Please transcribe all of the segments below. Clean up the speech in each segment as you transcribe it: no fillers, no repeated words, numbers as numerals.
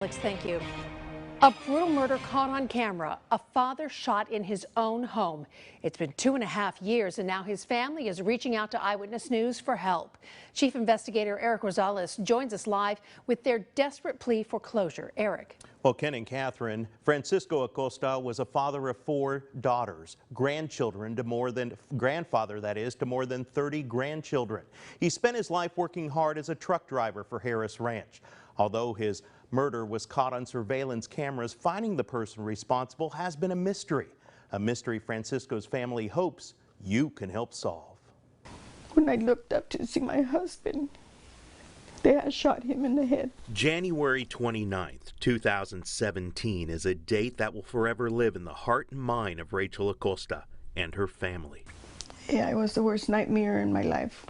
Alex, thank you. A brutal murder caught on camera. A father shot in his own home. It's been 2.5 years, and now his family is reaching out to Eyewitness News for help. Chief Investigator Eric Rosales joins us live with their desperate plea for closure. Eric. Well, Ken and Catherine, Francisco Acosta was a father of 4 daughters, grandfather to more than 30 grandchildren. He spent his life working hard as a truck driver for Harris Ranch. Although his murder was caught on surveillance cameras, finding the person responsible has been a mystery Francisco's family hopes you can help solve. When I looked up to see my husband, they had shot him in the head. January 29th, 2017 is a date that will forever live in the heart and mind of Rachael Acosta and her family. Yeah, it was the worst nightmare in my life.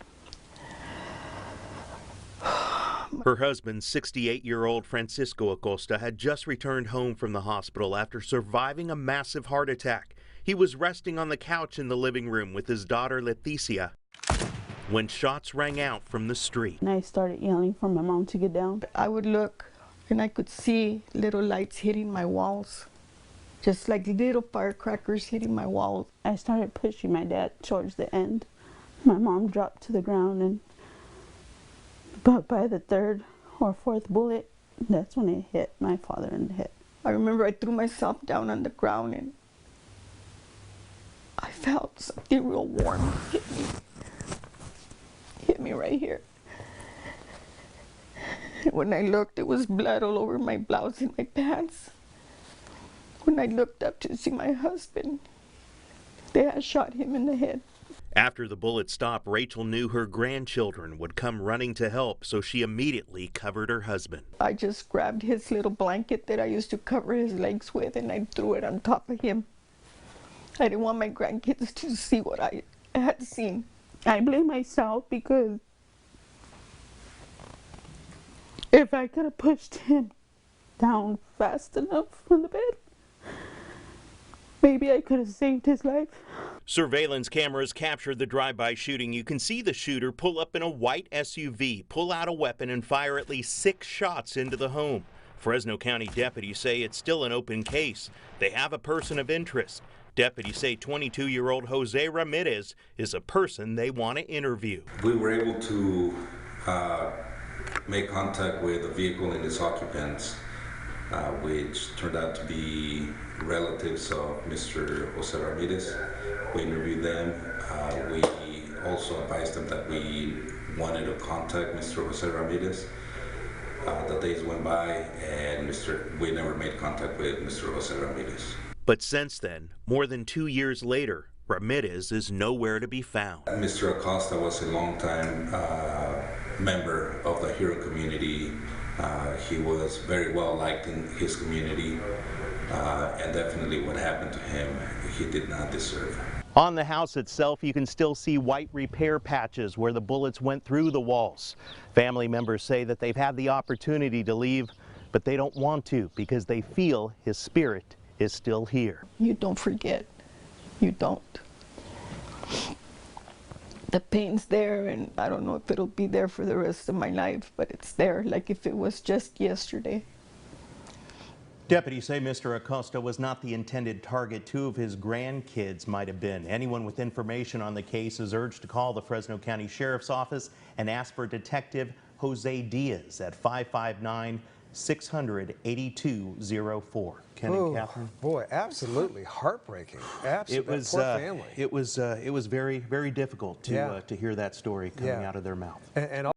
Her husband, 68-year-old Francisco Acosta, had just returned home from the hospital after surviving a massive heart attack. He was resting on the couch in the living room with his daughter Leticia when shots rang out from the street. And I started yelling for my mom to get down. I would look and I could see little lights hitting my walls, just like little firecrackers hitting my walls. I started pushing my dad towards the end. My mom dropped to the ground, but by the 3rd or 4th bullet, that's when it hit my father in the head. I remember I threw myself down on the ground and I felt something real warm hit me right here. When I looked, it was blood all over my blouse and my pants. When I looked up to see my husband, they had shot him in the head. After the bullet stopped, Rachael knew her grandchildren would come running to help, so she immediately covered her husband. I just grabbed his little blanket that I used to cover his legs with and I threw it on top of him. I didn't want my grandkids to see what I had seen. I blame myself because if I could have pushed him down fast enough from the bed, maybe I could have saved his life. Surveillance cameras captured the drive-by shooting. You can see the shooter pull up in a white SUV, pull out a weapon, and fire at least 6 shots into the home. Fresno County deputies say it's still an open case. They have a person of interest. Deputies say 22-year-old Jose Ramirez is a person they want to interview. We were able to make contact with the vehicle and its occupants, which turned out to be relatives of Mr. Jose Ramirez. We interviewed them. We also advised them that we wanted to contact Mr. Jose Ramirez. The days went by and we never made contact with Mr. Jose Ramirez. But since then, more than 2 years later, Ramirez is nowhere to be found. Mr. Acosta was a longtime member of the Huron community. He was very well liked in his community, and definitely what happened to him, he did not deserve. On the house itself, you can still see white repair patches where the bullets went through the walls. Family members say that they've had the opportunity to leave, but they don't want to because they feel his spirit is still here. You don't forget. You don't. The pain's there, and I don't know if it'll be there for the rest of my life, but it's there, like if it was just yesterday. Deputies say Mr. Acosta was not the intended target. 2 of his grandkids might have been. Anyone with information on the case is urged to call the Fresno County Sheriff's Office and ask for Detective Jose Diaz at 559-600-8204. Ken and Catherine. Boy, absolutely heartbreaking. Absolutely, poor family. It was very, very difficult to hear that story coming out of their mouth. And